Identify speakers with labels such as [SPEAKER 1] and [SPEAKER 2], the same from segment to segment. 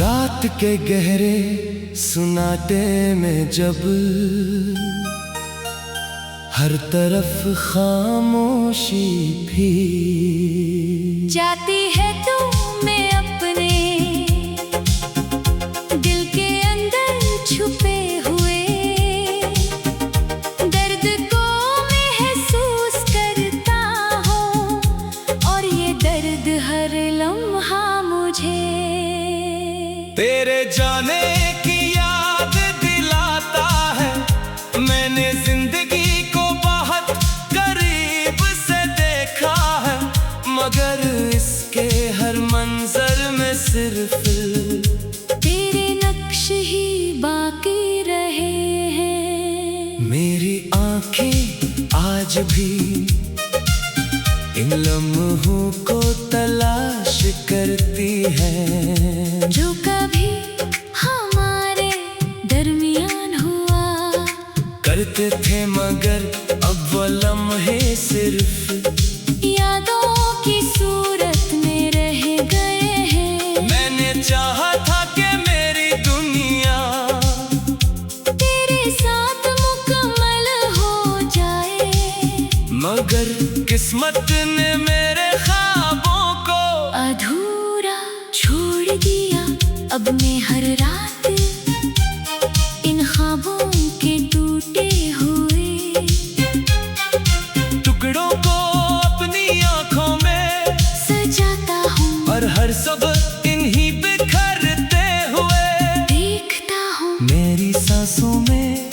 [SPEAKER 1] रात के गहरे सुनाटे में जब हर तरफ खामोशी भी
[SPEAKER 2] जाती है तू मैं अपने दिल के अंदर छुपे हुए दर्द को महसूस करता हूँ, और ये दर्द हर लम्हा मुझे
[SPEAKER 1] तेरे जाने की याद दिलाता है। मैंने जिंदगी को बहुत करीब से देखा है, मगर इसके हर मंजर में सिर्फ
[SPEAKER 2] तेरे नक्श ही बाकी रहे हैं।
[SPEAKER 1] मेरी आंखें आज भी इन लम्हों को तलाश करती हैं,
[SPEAKER 2] जो कभी हमारे दरमियान हुआ
[SPEAKER 1] करते थे मगर अब वो लम्हे सिर्फ
[SPEAKER 2] यादों की सूरत में रह गए हैं।
[SPEAKER 1] मैंने चाहा था कि मेरी दुनिया
[SPEAKER 2] तेरे साथ मुकम्मल हो जाए,
[SPEAKER 1] मगर किस्मत ने मेरे ख्वाबों को
[SPEAKER 2] अधूरा छोड़ दिया। अब मैं हर रात इन ख्वाबों के टूटे हुए
[SPEAKER 1] टुकड़ों को अपनी आंखों में
[SPEAKER 2] सजाता हूँ,
[SPEAKER 1] और हर सब इन्हीं बिखरते हुए
[SPEAKER 2] देखता हूँ।
[SPEAKER 1] मेरी सांसों में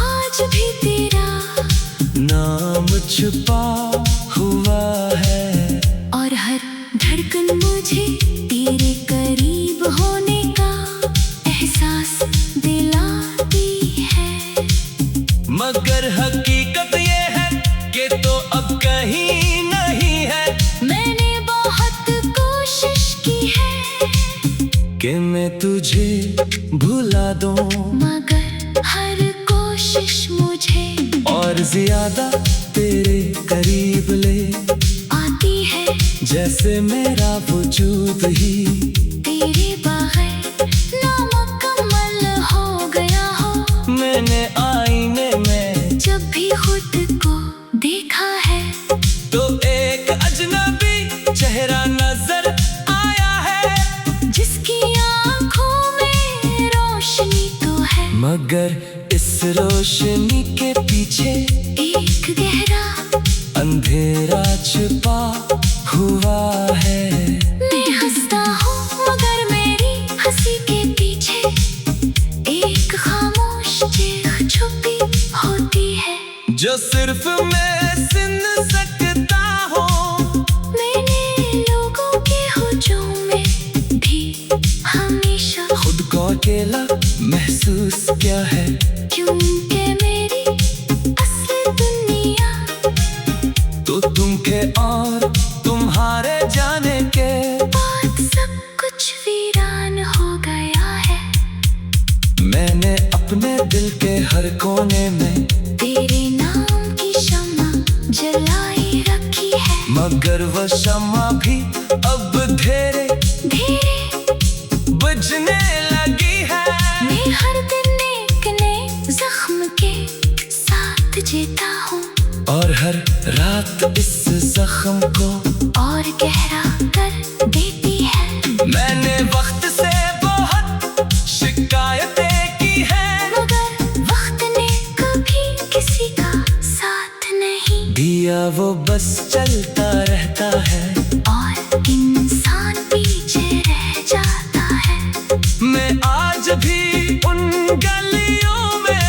[SPEAKER 2] आज भी तेरा
[SPEAKER 1] नाम छुपा हुआ है,
[SPEAKER 2] और हर धड़कन मुझे तेरे करीब होने का एहसास दिलाती है।
[SPEAKER 1] मगर हकीकत ये है कि तो अब कहीं नहीं है।
[SPEAKER 2] मैंने बहुत कोशिश की है
[SPEAKER 1] कि मैं तुझे भुला दूं,
[SPEAKER 2] मगर हर कोशिश मुझे
[SPEAKER 1] और ज्यादा तेरे करीब ले
[SPEAKER 2] आती है।
[SPEAKER 1] जैसे मेरा वजूद ही
[SPEAKER 2] तेरे बगैर नामुकम्मल हो गया हो।
[SPEAKER 1] मैंने आईने में
[SPEAKER 2] जब भी खुद को देखा है,
[SPEAKER 1] तो एक अजनबी चेहरा नजर आया है,
[SPEAKER 2] जिसकी आंखों में रोशनी तो है,
[SPEAKER 1] मगर इस रोशनी के पीछे
[SPEAKER 2] एक गहरा
[SPEAKER 1] अंधेरा छुपा हुआ है।
[SPEAKER 2] मैं हंसता हूँ मगर मेरी हंसी के पीछे एक खामोश चीख छुपी होती है,
[SPEAKER 1] जो सिर्फ मैं सुन सकता हूँ।
[SPEAKER 2] मैंने लोगों के हुजूम में भी हमेशा
[SPEAKER 1] खुद को अकेला महसूस किया है,
[SPEAKER 2] क्योंकि मेरी असली दुनिया
[SPEAKER 1] तो तुम के और तुम्हारे जाने के
[SPEAKER 2] बाद सब कुछ वीरान हो गया है।
[SPEAKER 1] मैंने अपने दिल के हर कोने में
[SPEAKER 2] तेरे नाम की शम्मा जलाई रखी है,
[SPEAKER 1] मगर वो शम्मा भी अब धीरे
[SPEAKER 2] धीरे
[SPEAKER 1] बुझने लगी है।
[SPEAKER 2] मैं हर दिन एक नए जख्म के साथ जीता हूँ,
[SPEAKER 1] और हर रात इस जख्म को
[SPEAKER 2] और गहरा कर देती है।
[SPEAKER 1] मैंने वक्त से बहुत शिकायतें की है,
[SPEAKER 2] मगर वक्त ने कभी किसी का साथ नहीं
[SPEAKER 1] दिया, वो बस चलता रहता है,
[SPEAKER 2] और इंसान पीछे रह जाता है।
[SPEAKER 1] मैं आज भी उन गलियों में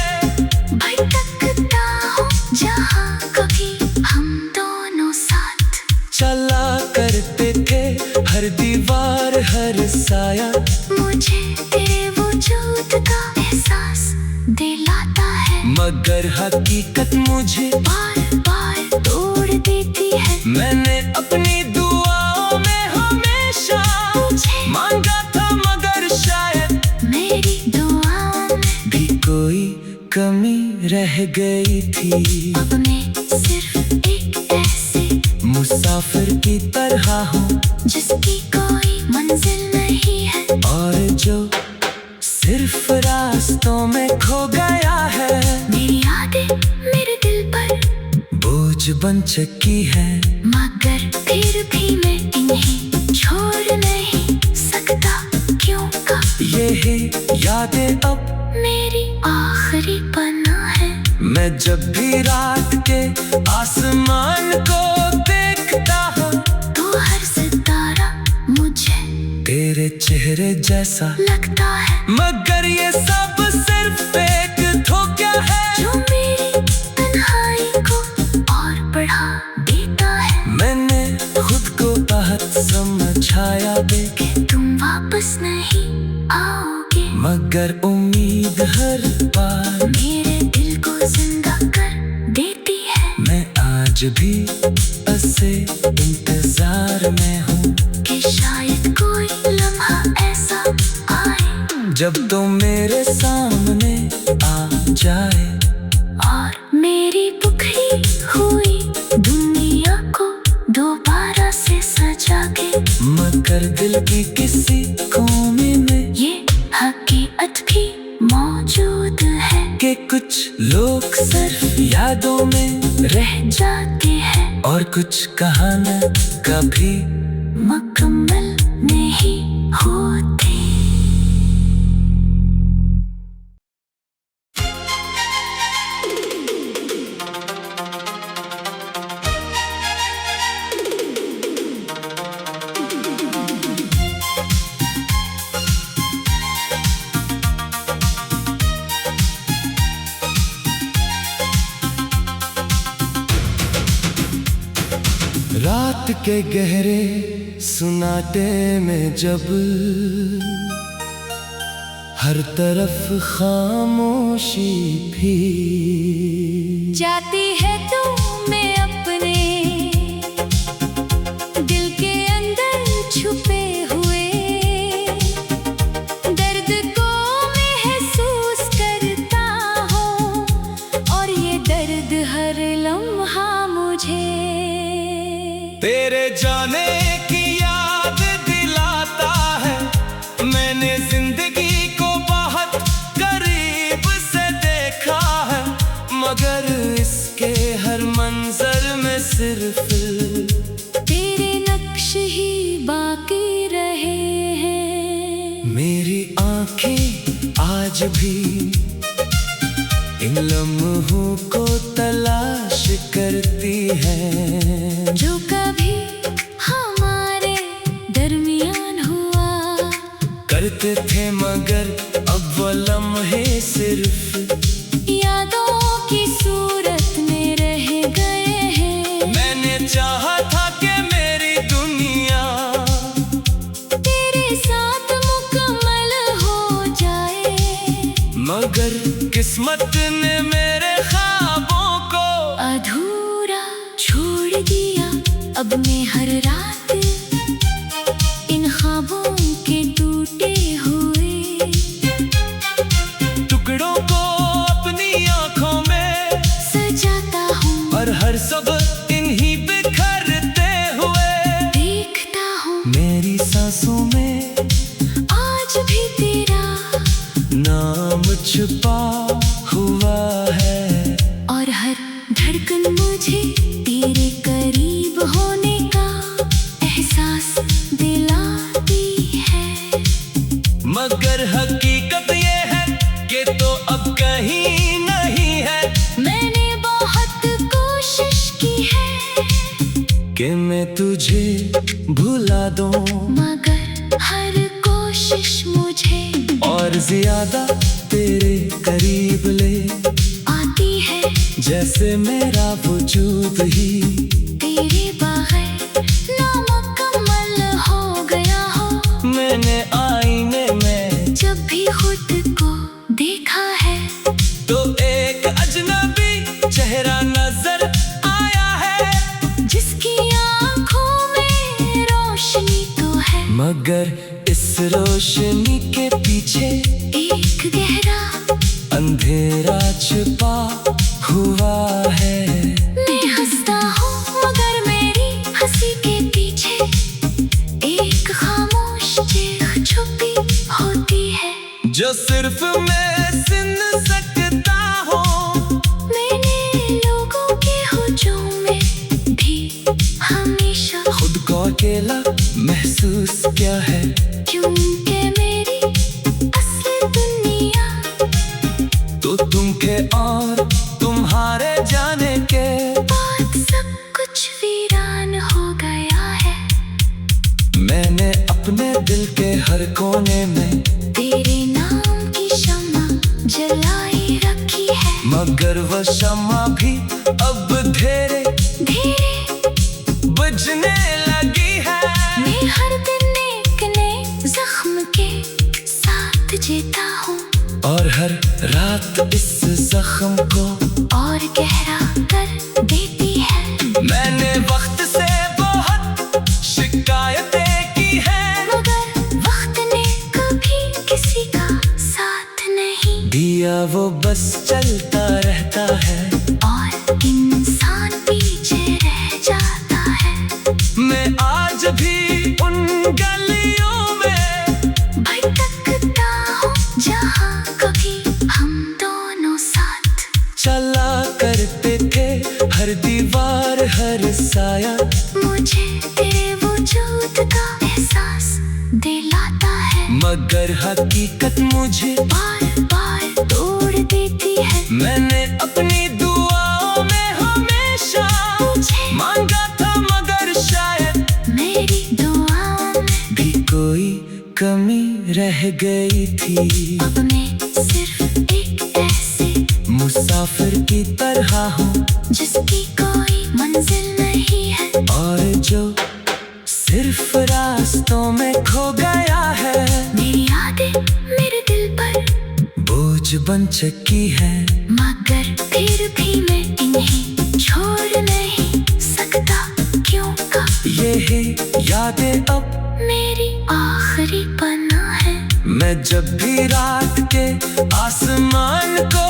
[SPEAKER 2] भटकता हूँ जहाँ कभी हम दोनों साथ
[SPEAKER 1] चला करते थे। हर दीवार हर साया
[SPEAKER 2] मुझे तेरे वजूद का एहसास दिलाता है,
[SPEAKER 1] मगर हकीकत मुझे
[SPEAKER 2] बार बार तोड़ देती है।
[SPEAKER 1] मैंने अपनी दुआओं में हमेशा
[SPEAKER 2] मुझे
[SPEAKER 1] मांगा था, मगर शायद
[SPEAKER 2] मेरी दुआओं में
[SPEAKER 1] भी कोई कमी रह गई थी।
[SPEAKER 2] अब मैं सिर्फ एक ऐसे
[SPEAKER 1] मुसाफिर की तरह हूँ,
[SPEAKER 2] जिसकी कोई मंजिल नहीं है,
[SPEAKER 1] और बोझ बन चुकी है,
[SPEAKER 2] मगर फिर भी मैं इन्हें छोड़ नहीं सकता। क्यों का
[SPEAKER 1] ये है यादें अब
[SPEAKER 2] मेरी आखिरी पन्ना है।
[SPEAKER 1] मैं जब भी रात के आसमान को देखता हूँ,
[SPEAKER 2] तो हर सितारा मुझे
[SPEAKER 1] तेरे चेहरे जैसा
[SPEAKER 2] लगता है।
[SPEAKER 1] मगर ये सब सिर्फ एक धोखा है,
[SPEAKER 2] जो मेरी तन्हाई को और बढ़ा देता है।
[SPEAKER 1] मैंने खुद को बहुत समझाया दे,
[SPEAKER 2] कि तुम वापस नहीं आओगे,
[SPEAKER 1] मगर उम्मीद हर बार
[SPEAKER 2] मेरे दिल को जिंदा कर देती है।
[SPEAKER 1] मैं आज भी ऐसे इंतजार में हूँ,
[SPEAKER 2] कि शायद कोई लम्हा ऐसा आए,
[SPEAKER 1] जब तुम मेरे सामने आ जाए,
[SPEAKER 2] और मेरी बिखरी हुई दुनिया को दोबारा से सजा के।
[SPEAKER 1] मगर दिल की किसी कोने में
[SPEAKER 2] ये हकीकत भी मौजूद है,
[SPEAKER 1] कि कुछ लोग सिर्फ यादों में
[SPEAKER 2] रह जाते हैं
[SPEAKER 1] और कुछ कहानी कभी
[SPEAKER 2] मुकम्मल नहीं होती।
[SPEAKER 1] रात के गहरे सुनाटे में जब हर तरफ खामोशी भी
[SPEAKER 2] जाती है तू मैं अपने दिल के अंदर छुपे हुए दर्द को महसूस करता हूँ, और ये दर्द हर लम्हा मुझे
[SPEAKER 1] तेरे जाने की याद दिलाता है। मैंने जिंदगी को बहुत करीब से देखा है, मगर इसके हर मंजर में सिर्फ
[SPEAKER 2] तेरे नक्श ही बाकी रहे हैं।
[SPEAKER 1] मेरी आंखें आज भी इन लम्हों को तलाश करती हैं,
[SPEAKER 2] जो कभी हमारे दरमियान हुआ
[SPEAKER 1] करते थे, मगर अब वो लम्हे सिर्फ
[SPEAKER 2] यादों की सूरत में रह गए हैं।
[SPEAKER 1] मैंने चाहा था कि मेरी दुनिया
[SPEAKER 2] तेरे साथ मुकम्मल हो जाए,
[SPEAKER 1] मगर किस्मत ने मेरे ख्वाबों को
[SPEAKER 2] अधूरा छोड़ दिया। अब मैं हर रात इन ख्वाबों के टूटे हुए
[SPEAKER 1] टुकड़ों को अपनी आंखों में
[SPEAKER 2] सजाता हूँ,
[SPEAKER 1] और हर सब इन्हीं बिखरते हुए
[SPEAKER 2] देखता हूँ।
[SPEAKER 1] मेरी सांसों में
[SPEAKER 2] आज भी तेरा
[SPEAKER 1] नाम छुपा हुआ है,
[SPEAKER 2] और हर धड़कन मुझे तेरे करीब होने का एहसास दिलाती है।
[SPEAKER 1] मगर हकीकत ये है कि तो अब कहीं नहीं है,
[SPEAKER 2] मैंने बहुत कोशिश की है
[SPEAKER 1] कि मैं तुझे भुला दूं,
[SPEAKER 2] मगर हर कोशिश मुझे
[SPEAKER 1] और ज्यादा तेरे करीब ले
[SPEAKER 2] आती है।
[SPEAKER 1] जैसे मेरा वजूद ही
[SPEAKER 2] तेरे बगैर नामुकम्मल हो गया हो।
[SPEAKER 1] मैंने आईने में
[SPEAKER 2] जब भी खुद को देखा है,
[SPEAKER 1] तो एक अजनबी चेहरा नजर आया है,
[SPEAKER 2] जिसकी आंखों में रोशनी तो है,
[SPEAKER 1] मगर इस रोशनी के पीछे
[SPEAKER 2] एक गहरा
[SPEAKER 1] अंधेरा छिपा हुआ है।
[SPEAKER 2] मैं हंसता हूँ, मगर मेरी हंसी के पीछे एक खामोश चीख छुपी होती है,
[SPEAKER 1] जो सिर्फ मैं सुन सकता हूँ।
[SPEAKER 2] मैंने लोगों के हुजूम में
[SPEAKER 1] अकेला महसूस क्या है,
[SPEAKER 2] क्योंकि मेरी असली दुनिया
[SPEAKER 1] तो तुम के और तुम्हारे जाने के
[SPEAKER 2] बाद सब कुछ वीरान हो गया है।
[SPEAKER 1] मैंने अपने दिल के हर कोने में
[SPEAKER 2] तेरे नाम की शम्मा जलाई रखी है,
[SPEAKER 1] मगर वह शम्मा भी अब धीरे
[SPEAKER 2] धीरे
[SPEAKER 1] बुझने लगी है।
[SPEAKER 2] मैं हर दिन एक नए जख्म के साथ जीता हूँ,
[SPEAKER 1] और हर रात इस जख्म को
[SPEAKER 2] और गहरा कर देती है।
[SPEAKER 1] मैंने वक्त से बहुत शिकायतें की है,
[SPEAKER 2] मगर वक्त ने कभी किसी का साथ नहीं
[SPEAKER 1] दिया, वो बस चलता रहता है
[SPEAKER 2] और इंसान पीछे रह जाता है।
[SPEAKER 1] मैं आज भी उन गलियों में
[SPEAKER 2] भटकता हूँ जहाँ कभी हम दोनों साथ
[SPEAKER 1] चला करते थे, हर दीवार हर साया
[SPEAKER 2] मुझे तेरे वजूद का एहसास दिलाता है,
[SPEAKER 1] मगर हकीकत मुझे
[SPEAKER 2] बार बार तोड़ देती है।
[SPEAKER 1] मैंने अपनी दुआओं में हमेशा
[SPEAKER 2] मुझे
[SPEAKER 1] मांगा था, मगर शायद
[SPEAKER 2] मेरी दुआओं में
[SPEAKER 1] भी कोई कमी रह गई थी।
[SPEAKER 2] अब मैं सिर्फ एक ऐसे
[SPEAKER 1] मुसाफिर की तरह हूँ
[SPEAKER 2] जिसकी कोई मंजिल नहीं है,
[SPEAKER 1] और जो सिर्फ रास्तों में खो गया है।
[SPEAKER 2] मेरी यादें मेरे दिल पर
[SPEAKER 1] बोझ बन चुकी है,
[SPEAKER 2] मगर फिर भी मैं इन्हें छोड़ नहीं सकता, क्यों का
[SPEAKER 1] यही यादें अब
[SPEAKER 2] मेरी आखिरी पना है।
[SPEAKER 1] मैं जब भी रात के आसमान को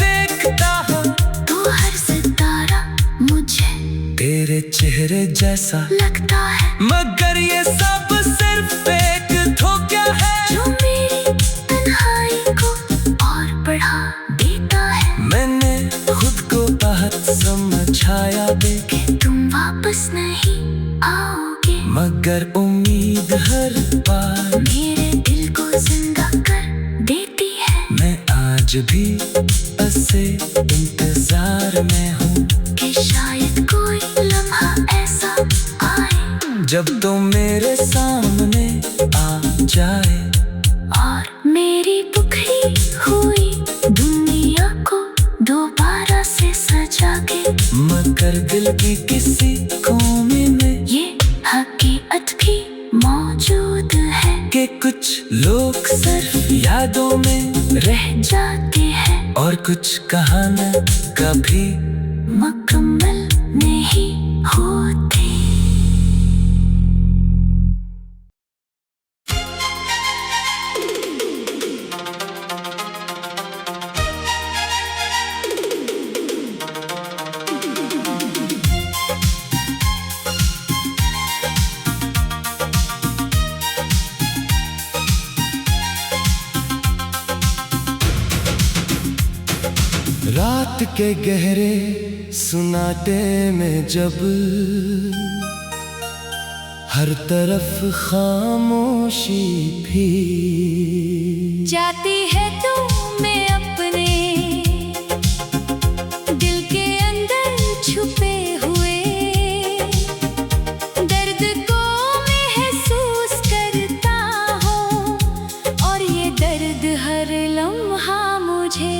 [SPEAKER 1] देखता हूँ
[SPEAKER 2] तो हर सितारा मुझे
[SPEAKER 1] तेरे चेहरे जैसा
[SPEAKER 2] लगता है,
[SPEAKER 1] मगर ये सब सिर्फ एक धोखा है
[SPEAKER 2] जो मेरी तन्हाई को और बढ़ा देता है।
[SPEAKER 1] मैंने खुद को बहुत समझाया दे,
[SPEAKER 2] कि तुम वापस नहीं आओगे,
[SPEAKER 1] मगर उम्मीद हर बार
[SPEAKER 2] मेरे दिल को जिंदा कर देती है।
[SPEAKER 1] मैं आज भी ऐसे इंतजार में हूँ
[SPEAKER 2] कि शायद कोई लम्हा ऐसा आए
[SPEAKER 1] जब तुम मेरे सामने आ जाए,
[SPEAKER 2] और मेरी बिखरी हुई दुनिया को दोबारा से सजा के,
[SPEAKER 1] मगर दिल की किसी कोने में
[SPEAKER 2] ये हकीकत भी मौजूद है
[SPEAKER 1] कि कुछ लोग सिर्फ यादों में रह
[SPEAKER 2] जाते हैं
[SPEAKER 1] और कुछ कहानी कभी
[SPEAKER 2] मुकम्मल नहीं होती।
[SPEAKER 1] रात के गहरे सुनाटे में जब हर तरफ खामोशी भी
[SPEAKER 2] जाती है तू मैं अपने दिल के अंदर छुपे हुए दर्द को महसूस करता हूँ, और ये दर्द हर लम्हा मुझे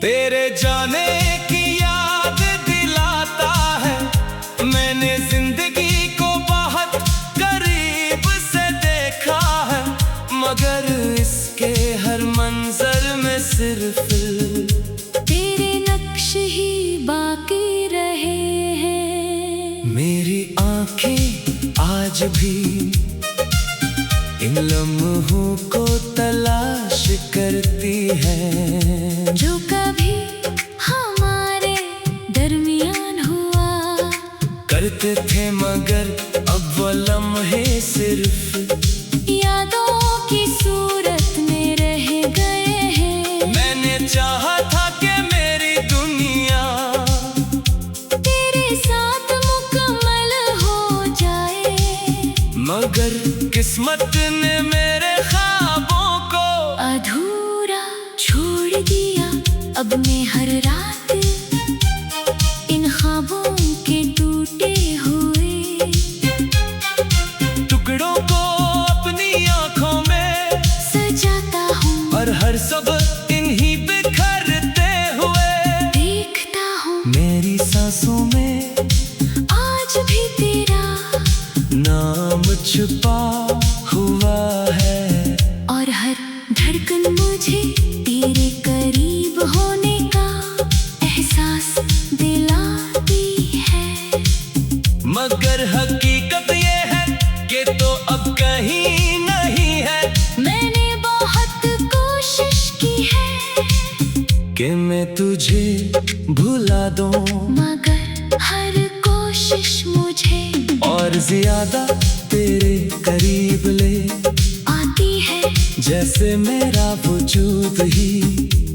[SPEAKER 1] तेरे जाने की याद दिलाता है। मैंने जिंदगी को बहुत करीब से देखा है, मगर इसके हर मंजर में सिर्फ
[SPEAKER 2] तेरे नक्श ही बाकी रहे हैं।
[SPEAKER 1] मेरी आंखें आज भी इन लम्हों को तलाश करती हैं,
[SPEAKER 2] जो कभी हमारे दरमियान हुआ
[SPEAKER 1] करते थे, मगर अब वो लम्हे सिर्फ
[SPEAKER 2] यादों की सूरत में रह गए हैं।
[SPEAKER 1] मैंने चाहा था कि मेरी दुनिया
[SPEAKER 2] तेरे साथ मुकम्मल हो जाए,
[SPEAKER 1] मगर किस्मत ने मेरे ख्वाबों को
[SPEAKER 2] अधूरा छोड़ दिया। अब मैं हर रात इन ख्वाबों के टूटे हुए
[SPEAKER 1] टुकड़ों को अपनी आंखों में
[SPEAKER 2] सजाता हूँ
[SPEAKER 1] और हर सब इन्हीं बिखरते हुए
[SPEAKER 2] देखता हूँ।
[SPEAKER 1] मेरी सांसों में
[SPEAKER 2] आज भी तेरा
[SPEAKER 1] नाम छुपा हुआ है
[SPEAKER 2] और हर धड़कन मुझे तेरे करीब होने का एहसास दिलाती है।
[SPEAKER 1] मगर हकीकत ये है कि तो अब कहीं नहीं है।
[SPEAKER 2] मैंने बहुत कोशिश की है
[SPEAKER 1] कि मैं तुझे भुला दूं
[SPEAKER 2] मगर हर कोशिश मुझे
[SPEAKER 1] और ज्यादा तेरे करीब ले
[SPEAKER 2] आती है।
[SPEAKER 1] जैसे मेरा वजूद ही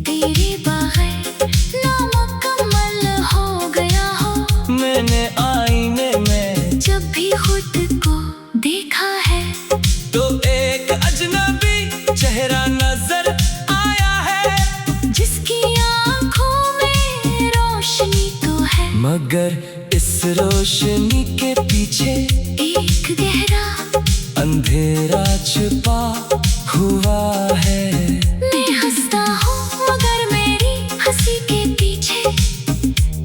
[SPEAKER 2] तेरे बगैर नामुकम्मल हो गया हो।
[SPEAKER 1] मैंने आईने में
[SPEAKER 2] जब भी खुद को देखा है
[SPEAKER 1] तो एक अजनबी चेहरा नजर आया है
[SPEAKER 2] जिसकी आंखों में रोशनी तो है
[SPEAKER 1] मगर इस रोशनी के पीछे
[SPEAKER 2] एक गहरा
[SPEAKER 1] अंधेरा छुपा हुआ है।
[SPEAKER 2] मैं हंसता हूँ मगर मेरी हंसी के पीछे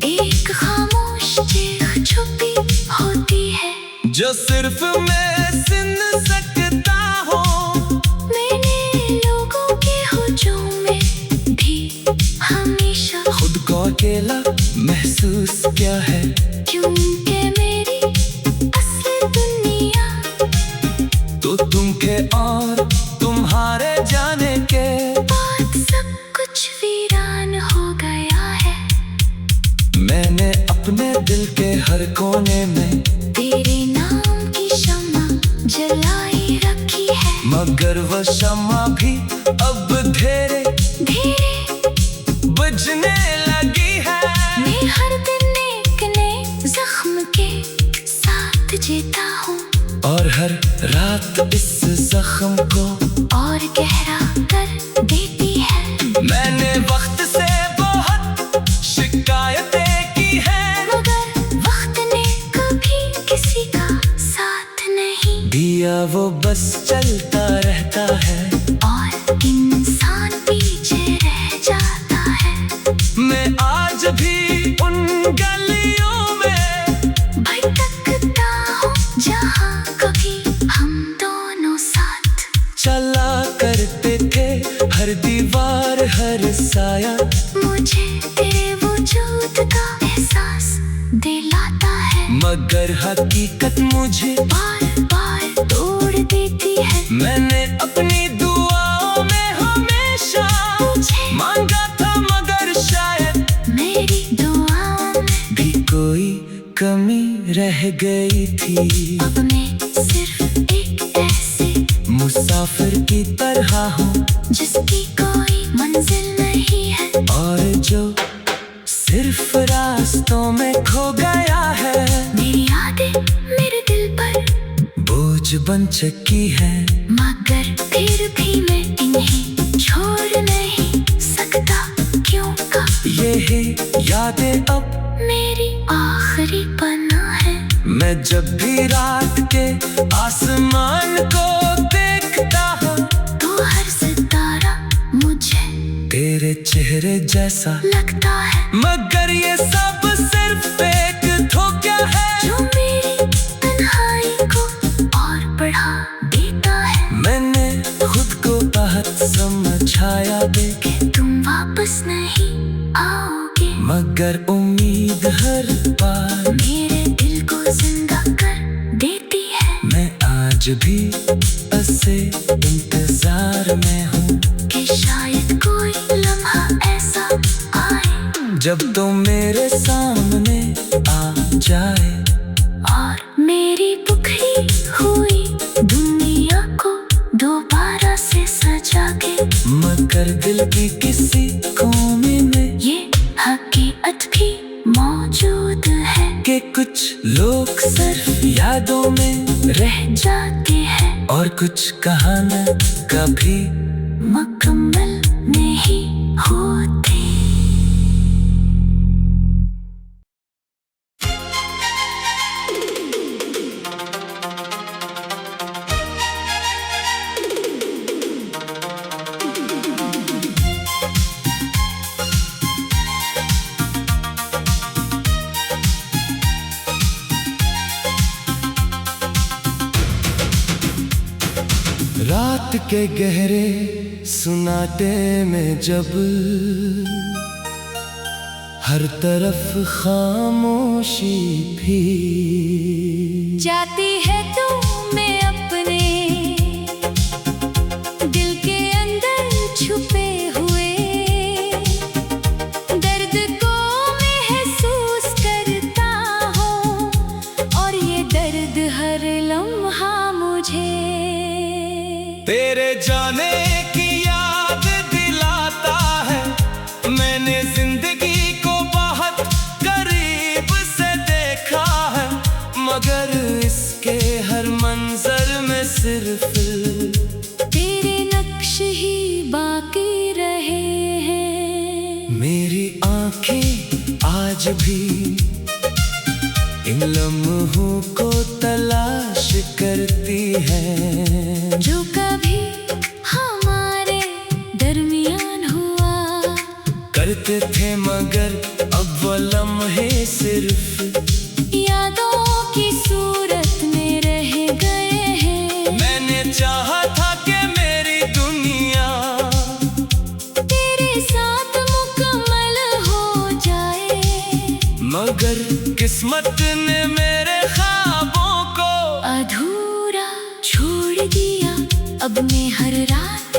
[SPEAKER 2] एक खामोश चीख छुपी होती है
[SPEAKER 1] जो सिर्फ मैं सुन सकता हूँ।
[SPEAKER 2] मैंने लोगों के हुजूम में भी हमेशा
[SPEAKER 1] खुद को अकेला महसूस किया है
[SPEAKER 2] क्योंकि मेरी असली दुनिया
[SPEAKER 1] तो तुम के और तुम्हारे जाने के
[SPEAKER 2] बाद सब कुछ वीरान हो गया है।
[SPEAKER 1] मैंने अपने दिल के हर कोने में
[SPEAKER 2] तेरे नाम की शम्मा जलाई रखी है
[SPEAKER 1] मगर वो शम्मा भी अब धीरे
[SPEAKER 2] धीरे
[SPEAKER 1] बुझने लगी है।
[SPEAKER 2] मैं हर दिन एक नए जख्म के साथ जीता हूँ
[SPEAKER 1] और हर रात इस जख्म को
[SPEAKER 2] और गहरा कर देती है।
[SPEAKER 1] मैंने वक्त से बहुत शिकायतें की है
[SPEAKER 2] मगर वक्त ने कभी किसी का साथ नहीं
[SPEAKER 1] दिया वो बस चलता रहता है
[SPEAKER 2] और इंसान पीछे रह जाता है।
[SPEAKER 1] मैं आज भी उन गलियों में
[SPEAKER 2] भटकता हूँ जहाँ कभी हम दोनों साथ
[SPEAKER 1] चला करते थे हर दीवार हर साया
[SPEAKER 2] मुझे तेरे वजूद का एहसास दिलाता है
[SPEAKER 1] मगर हकीकत मुझे
[SPEAKER 2] बार बार तोड़ देती है।
[SPEAKER 1] मैंने अपनी दुआओं में हमेशा
[SPEAKER 2] मुझे
[SPEAKER 1] मांगा था मगर शायद
[SPEAKER 2] मेरी दुआओं में
[SPEAKER 1] भी कोई कमी रह गई थी।
[SPEAKER 2] अब मैं सिर्फ एक ऐसे
[SPEAKER 1] मुसाफिर की तरह हूँ
[SPEAKER 2] जिसकी कोई मंजिल नहीं है
[SPEAKER 1] और जो सिर्फ रास्तों में खो गया है।
[SPEAKER 2] मेरी यादें मेरे दिल पर
[SPEAKER 1] बोझ बन चुकी है
[SPEAKER 2] मगर फिर भी मैं इन्हें छोड़ नहीं सकता क्योंकि
[SPEAKER 1] यही यादें अब
[SPEAKER 2] मेरी आखिरी पना है।
[SPEAKER 1] मैं जब भी रात के आसमान को देखता हूँ
[SPEAKER 2] तो हर सितारा मुझे
[SPEAKER 1] तेरे चेहरे जैसा
[SPEAKER 2] लगता है
[SPEAKER 1] मगर ये सब सिर्फ एक धोखा है
[SPEAKER 2] जो मेरी तन्हाई को और बढ़ा देता है।
[SPEAKER 1] मैंने खुद को बहुत समझाया देखे
[SPEAKER 2] कि तुम वापस नहीं आओगे
[SPEAKER 1] मगर उम्मीद हर बार
[SPEAKER 2] मेरे दिल को जिंदा कर देती है।
[SPEAKER 1] मैं आज भी ऐसे इंतजार में हूँ
[SPEAKER 2] कि शायद कोई लम्हा ऐसा आए
[SPEAKER 1] जब तुम मेरे सामने आ जाए
[SPEAKER 2] और मेरी बिखरी हुई दुनिया को दोबारा से सजा के
[SPEAKER 1] मगर दिल की किसी कोने में
[SPEAKER 2] ये हकीकत भी मौजूद है
[SPEAKER 1] के कुछ लोग सिर्फ यादों में
[SPEAKER 2] रह जाते हैं
[SPEAKER 1] और कुछ कहानियां कभी
[SPEAKER 2] मुकम्मल नहीं होती।
[SPEAKER 1] रात के गहरे सुनाटे में जब हर तरफ खामोशी भी
[SPEAKER 2] जाती है तू मैं अपने दिल के अंदर छुपे हुए दर्द को महसूस करता हूँ और ये दर्द हर लम्हा मुझे
[SPEAKER 1] तेरे जाने की याद दिलाता है। मैंने जिंदगी को बहुत करीब से देखा है, मगर इसके हर मंजर में सिर्फ
[SPEAKER 2] तेरे नक्श ही बाकी रहे हैं।
[SPEAKER 1] मेरी आंखें आज भी इन लम्हों को तलाश करती हैं
[SPEAKER 2] जो कभी हमारे दरमियान हुआ
[SPEAKER 1] करते थे, मगर अब वो लम्हे सिर्फ
[SPEAKER 2] यादों की सूरत में रह गए हैं।
[SPEAKER 1] मैंने चाहा था कि मेरी दुनिया
[SPEAKER 2] तेरे साथ मुकम्मल हो जाए,
[SPEAKER 1] मगर किस्मत ने मेरे ख्वाबों को
[SPEAKER 2] अधूरा छोड़ दिया। अब मैं हर रात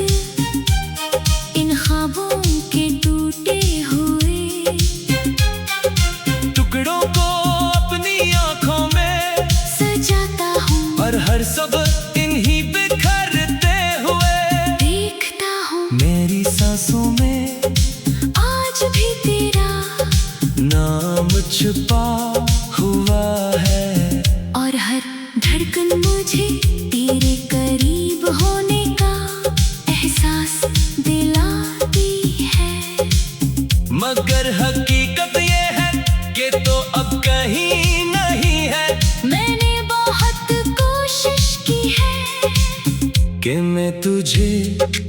[SPEAKER 2] इन ख्वाबों के टूटे हुए
[SPEAKER 1] टुकड़ों को अपनी आंखों में
[SPEAKER 2] सजाता हूँ
[SPEAKER 1] और हर सब इन्हीं बिखरते हुए
[SPEAKER 2] देखता हूँ।
[SPEAKER 1] मेरी सांसों में
[SPEAKER 2] आज भी तेरा
[SPEAKER 1] नाम छुपा हुआ है
[SPEAKER 2] और हर धड़कन मुझे तेरे करीब होने का एहसास दिलाती है।
[SPEAKER 1] मगर हकीकत ये है कि तो अब कहीं नहीं है।
[SPEAKER 2] मैंने बहुत कोशिश की है
[SPEAKER 1] कि मैं तुझे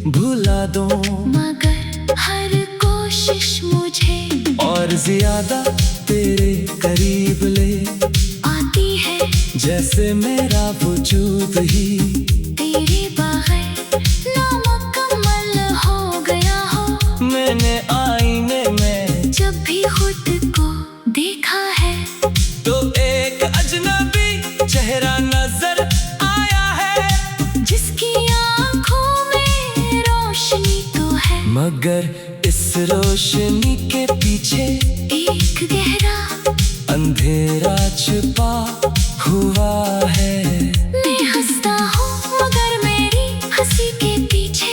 [SPEAKER 1] भुला दूं,
[SPEAKER 2] मगर हर कोशिश मुझे
[SPEAKER 1] और ज्यादा तेरे करीब ले
[SPEAKER 2] आती है।
[SPEAKER 1] जैसे मेरा वजूद ही
[SPEAKER 2] तेरे बगैर नामुकम्मल हो गया हो।
[SPEAKER 1] मैंने आईने में
[SPEAKER 2] जब भी खुद को देखा है
[SPEAKER 1] तो एक अजनबी चेहरा नजर आया है,
[SPEAKER 2] जिसकी आंखों में रोशनी तो है,
[SPEAKER 1] मगर इस रोशनी के पीछे
[SPEAKER 2] एक गहरा
[SPEAKER 1] अंधेरा छुपा हुआ है।
[SPEAKER 2] मैं हंसता हूँ मगर मेरी हंसी के पीछे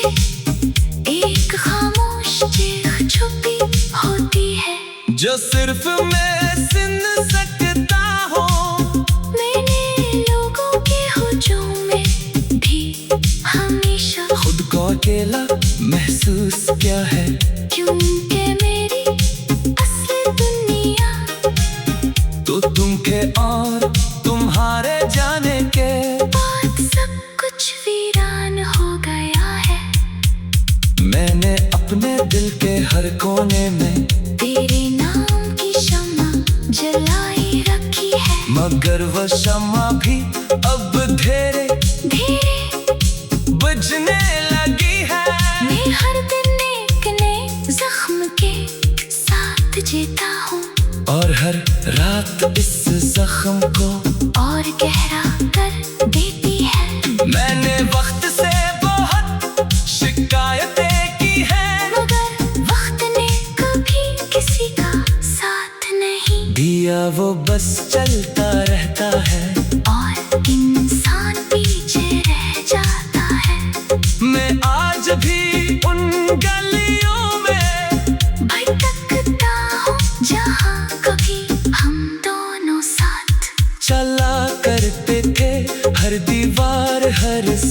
[SPEAKER 2] एक खामोश चीख छुपी होती है,
[SPEAKER 1] जो सिर्फ मैं सुन सकता हूँ।
[SPEAKER 2] मैंने लोगों के हुजूम में भी हमेशा
[SPEAKER 1] खुद को अकेला महसूस किया है,
[SPEAKER 2] क्योंकि मेरी असली दुनिया
[SPEAKER 1] तो तुम के और तुम्हारे जाने के
[SPEAKER 2] बाद सब कुछ वीरान हो गया है।
[SPEAKER 1] मैंने अपने दिल के हर कोने में
[SPEAKER 2] तेरे नाम की शम्मा जलाई रखी है,
[SPEAKER 1] मगर वो शम्मा भी अब धीरे
[SPEAKER 2] धीरे
[SPEAKER 1] बुझने लगी है।
[SPEAKER 2] मैं हर दिन एक नए जख्म के साथ जीता हूँ
[SPEAKER 1] और हर रात इस जख्म को
[SPEAKER 2] और गहरा कर देती है।
[SPEAKER 1] मैंने वक्त से बहुत शिकायतें की है,
[SPEAKER 2] मगर वक्त ने कभी किसी का साथ नहीं
[SPEAKER 1] दिया, वो बस चलता रहता है
[SPEAKER 2] और इंसान पीछे रह जाता है।
[SPEAKER 1] मैं आज भी उन गलियों में
[SPEAKER 2] भटकता हूँ जहाँ कभी हम दोनों साथ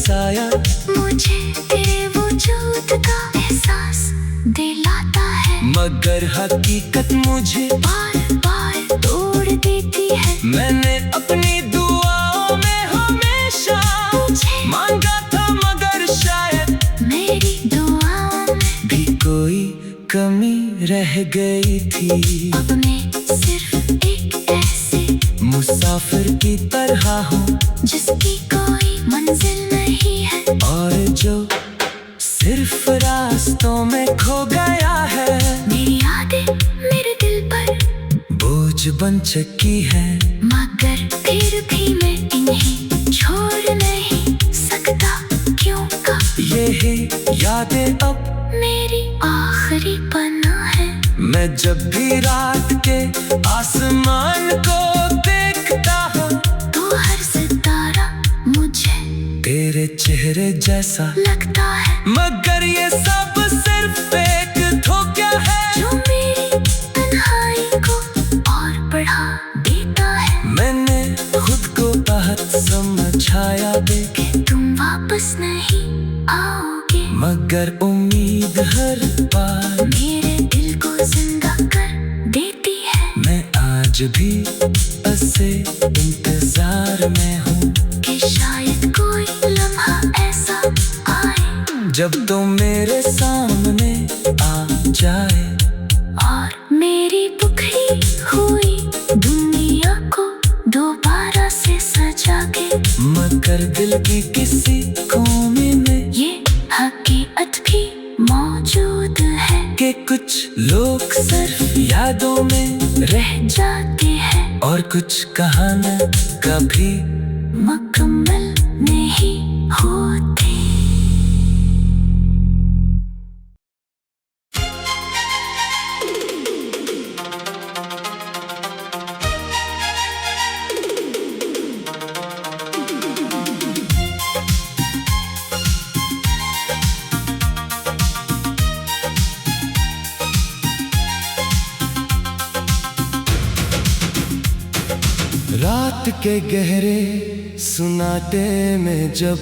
[SPEAKER 1] साया
[SPEAKER 2] मुझे तेरे वजूद का एहसास दिलाता है,
[SPEAKER 1] मगर हकीकत मुझे
[SPEAKER 2] बार बार तोड़ देती है।
[SPEAKER 1] मैंने अपनी दुआओं में हमेशा
[SPEAKER 2] मुझे
[SPEAKER 1] मांगा था, मगर शायद
[SPEAKER 2] मेरी दुआओं में
[SPEAKER 1] भी कोई कमी रह गई थी।
[SPEAKER 2] अब मैं सिर्फ एक ऐसे
[SPEAKER 1] मुसाफिर की तरह हूँ
[SPEAKER 2] जिसकी कोई मंजिल नहीं है,
[SPEAKER 1] और जो सिर्फ रास्तों में खो गया है।
[SPEAKER 2] मेरी यादें मेरे दिल पर
[SPEAKER 1] बोझ बन चुकी है,
[SPEAKER 2] मगर फिर भी मैं इन्हें छोड़ नहीं सकता। क्यों का
[SPEAKER 1] यही यादें अब
[SPEAKER 2] मेरी आखिरी पन्ना है।
[SPEAKER 1] मैं जब भी रात के आसमान को देखता हूँ,
[SPEAKER 2] तो हर सितारा मुझे
[SPEAKER 1] तेरे चेहरे जैसा
[SPEAKER 2] लगता है,
[SPEAKER 1] मगर ये सब सिर्फ एक धोखा है
[SPEAKER 2] जो मेरी तन्हाई को और बढ़ा देता है।
[SPEAKER 1] मैंने खुद को बहुत समझाया दे,
[SPEAKER 2] कि तुम वापस नहीं आओगे,
[SPEAKER 1] मगर उम्मीद हर बार
[SPEAKER 2] मेरे दिल को जिंदा कर देती है।
[SPEAKER 1] मैं आज भी ऐसे इंतजार में हूँ
[SPEAKER 2] कि शायद कोई लम्हा ऐसा आए
[SPEAKER 1] जब तुम मेरे सामने आ जाए,
[SPEAKER 2] और मेरी बिखरी हुई दुनिया को दोबारा से सजा के।
[SPEAKER 1] मगर दिल की किसी कोने में
[SPEAKER 2] ये हकीकत भी मौजूद है
[SPEAKER 1] कि कुछ लोग सिर्फ यादों में रह
[SPEAKER 2] जाते हैं,
[SPEAKER 1] और कुछ कहानियां कभी
[SPEAKER 2] मुकम्मल नहीं होती।
[SPEAKER 1] रात के गहरे सुनाटे में जब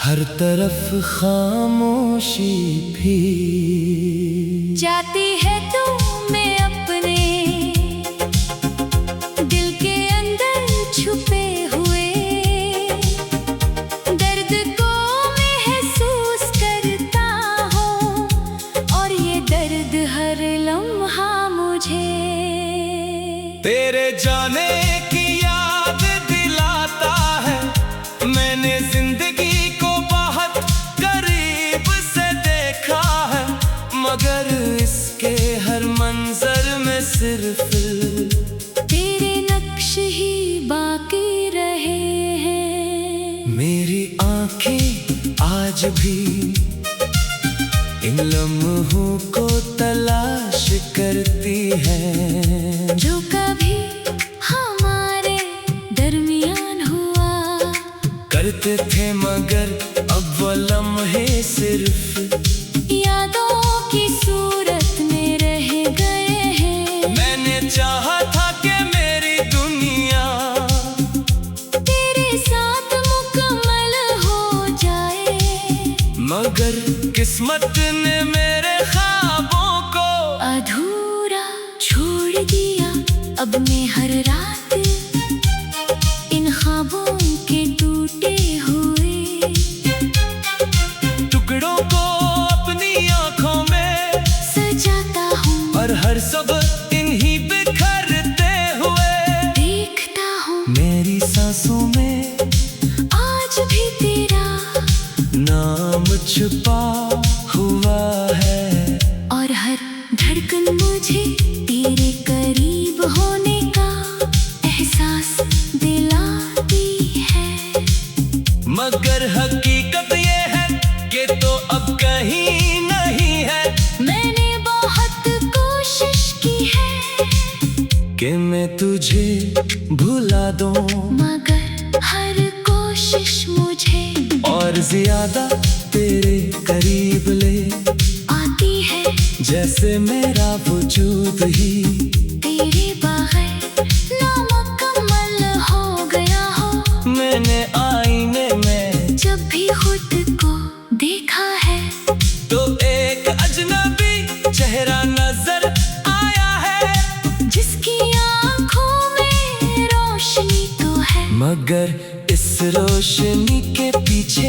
[SPEAKER 1] हर तरफ खामोशी भी
[SPEAKER 2] जाती है तू मैं अपने दिल के अंदर छुपे हुए दर्द को महसूस करता हूँ, और ये दर्द हर लम्हा मुझे
[SPEAKER 1] तेरे जाने की याद दिलाता है। मैंने जिंदगी को बहुत करीब से देखा है, मगर इसके हर मंजर में सिर्फ
[SPEAKER 2] तेरे नक्श ही बाकी रहे हैं।
[SPEAKER 1] मेरी आंखें आज भी इन लम्हों को तलाश करती हैं,
[SPEAKER 2] जो कभी हमारे दरमियान हुआ
[SPEAKER 1] करते थे, मगर अब वो लम्हे सिर्फ
[SPEAKER 2] यादों की सूरत में रह गए हैं।
[SPEAKER 1] मैंने चाहा था कि मेरी दुनिया
[SPEAKER 2] तेरे साथ मुकम्मल हो जाए,
[SPEAKER 1] मगर किस्मत ने मेरे ख्वाबों को
[SPEAKER 2] अधूरा छोड़ दिया। अब मैं हर रात इन ख्वाबों के टूटे हुए
[SPEAKER 1] टुकड़ों को अपनी आंखों में
[SPEAKER 2] सजाता हूँ,
[SPEAKER 1] और हर सब इन्हीं बिखरते हुए
[SPEAKER 2] देखता हूँ
[SPEAKER 1] मेरी सांसों में
[SPEAKER 2] आज भी तेरा
[SPEAKER 1] नाम छुपा हुआ है,
[SPEAKER 2] और हर धड़कन मुझे तेरे करीब होने का एहसास दिलाती है।
[SPEAKER 1] मगर हकीकत ये है कि तो अब कहीं नहीं है।
[SPEAKER 2] मैंने बहुत कोशिश की है
[SPEAKER 1] कि मैं तुझे भुला दूं,
[SPEAKER 2] मगर हर कोशिश मुझे
[SPEAKER 1] और ज्यादा तेरे करीब ले
[SPEAKER 2] आती है।
[SPEAKER 1] जैसे मेरा वजूद ही
[SPEAKER 2] तेरे बगैर नामुकम्मल हो गया हो।
[SPEAKER 1] मैंने मगर इस रोशनी के पीछे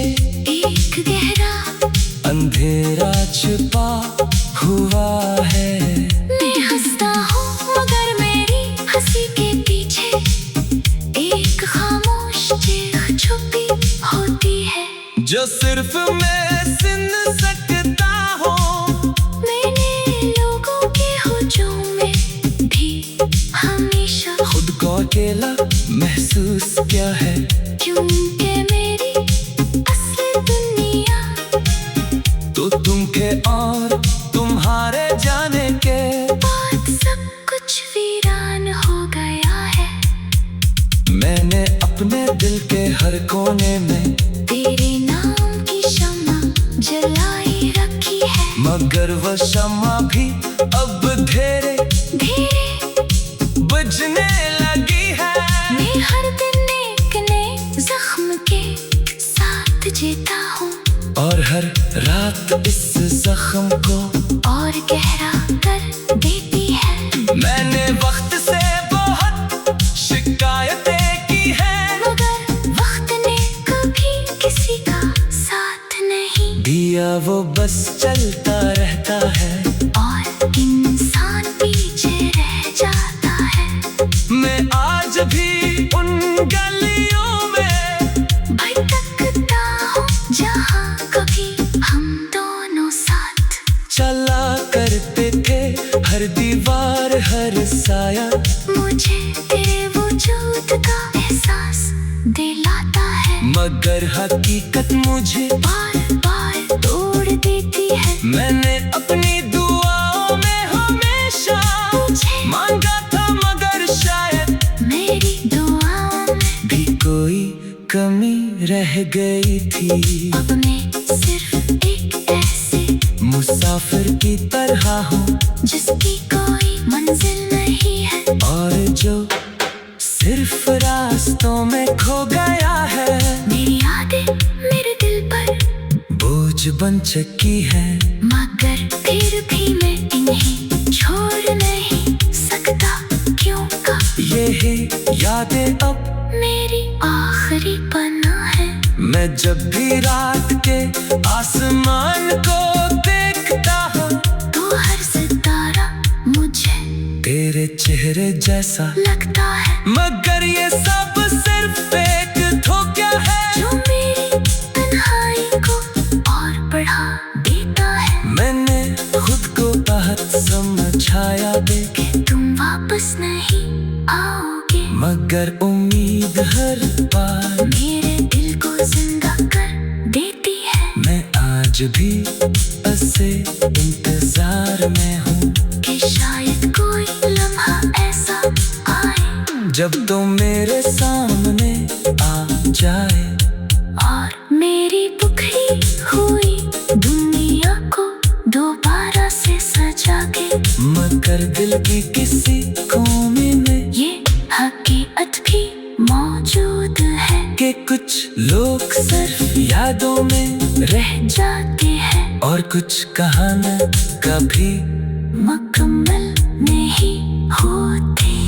[SPEAKER 2] एक गहरा
[SPEAKER 1] अंधेरा छिपा हुआ है।
[SPEAKER 2] मैं हंसता हूँ मगर मेरी हंसी के पीछे एक खामोश चीख छुपी होती है,
[SPEAKER 1] जो सिर्फ मैं सुन सकता हूँ।
[SPEAKER 2] मैंने लोगों के हुजूम में भी हमेशा
[SPEAKER 1] खुद को अकेला महसूस किया है,
[SPEAKER 2] क्योंकि मेरी असली दुनिया
[SPEAKER 1] तो तुम के और तुम्हारे जाने के
[SPEAKER 2] बाद सब कुछ वीरान हो गया है।
[SPEAKER 1] मैंने अपने दिल के हर कोने में
[SPEAKER 2] तेरे नाम की शम्मा जलाई रखी है,
[SPEAKER 1] मगर वो शम्मा भी अब धीरे
[SPEAKER 2] धीरे
[SPEAKER 1] बुझने लगी है।
[SPEAKER 2] मैं हर दिन एक नए जख्म के साथ जीता हूँ,
[SPEAKER 1] और हर रात इस जख्म को
[SPEAKER 2] और गहरा कर देती है।
[SPEAKER 1] मैंने वक्त से बहुत शिकायतें की है,
[SPEAKER 2] मगर वक्त ने कभी किसी का साथ नहीं
[SPEAKER 1] दिया, वो बस चलता रहता है
[SPEAKER 2] और इंसान पीछे रह जाता है।
[SPEAKER 1] मैं आज भी उन गलियों में
[SPEAKER 2] भटकता हूँ जहाँ कभी हम दोनों साथ
[SPEAKER 1] चला करते थे, हर दीवार हर साया
[SPEAKER 2] मुझे तेरे वजूद का एहसास दिलाता है,
[SPEAKER 1] मगर हकीकत मुझे
[SPEAKER 2] बार बार तोड़ देती है।
[SPEAKER 1] मैंने अपनी दुआओं में हमेशा
[SPEAKER 2] मुझे
[SPEAKER 1] मांगा था, मगर शायद
[SPEAKER 2] मेरी दुआओं में
[SPEAKER 1] भी कोई कमी रह गई थी।
[SPEAKER 2] अब मैं सिर्फ एक ऐसे
[SPEAKER 1] मुसाफिर की तरह हूँ
[SPEAKER 2] जिसकी कोई मंजिल नहीं है,
[SPEAKER 1] और जो सिर्फ रास्तों में खो गया है।
[SPEAKER 2] मेरी यादें मेरे दिल पर
[SPEAKER 1] बोझ बन चुकी है,
[SPEAKER 2] मगर फिर भी मैं इन्हें छोड़ नहीं सकता, क्यों का
[SPEAKER 1] ये है यादें अब
[SPEAKER 2] मेरी आखिरी पना है।
[SPEAKER 1] मैं जब भी रात के आसमान को देखता हूँ
[SPEAKER 2] तो हर सितारा मुझे
[SPEAKER 1] तेरे चेहरे जैसा
[SPEAKER 2] लगता है,
[SPEAKER 1] मगर ये सब सिर्फ एक धोखा है
[SPEAKER 2] जो मेरी तन्हाई को और बढ़ा देता है।
[SPEAKER 1] मैंने खुद को बहुत समझाया देखे,
[SPEAKER 2] तुम वापस नहीं आओगे,
[SPEAKER 1] मगर उम्मीद हर बार
[SPEAKER 2] मेरे दिल को जिंदा कर देती है।
[SPEAKER 1] मैं आज भी ऐसे इंतजार में हूँ
[SPEAKER 2] कि शायद कोई लम्हा ऐसा आए
[SPEAKER 1] जब तुम मेरे सामने आ जाए,
[SPEAKER 2] और मेरी बिखरी हुई दुनिया को दोबारा से सजा के,
[SPEAKER 1] मगर दिल की किसी कोने में
[SPEAKER 2] ये हकीकत भी मौजूद है
[SPEAKER 1] कि कुछ लोग सिर्फ यादों में
[SPEAKER 2] रह जाते हैं
[SPEAKER 1] और कुछ कहानी कभी
[SPEAKER 2] मुकम्मल नहीं होती।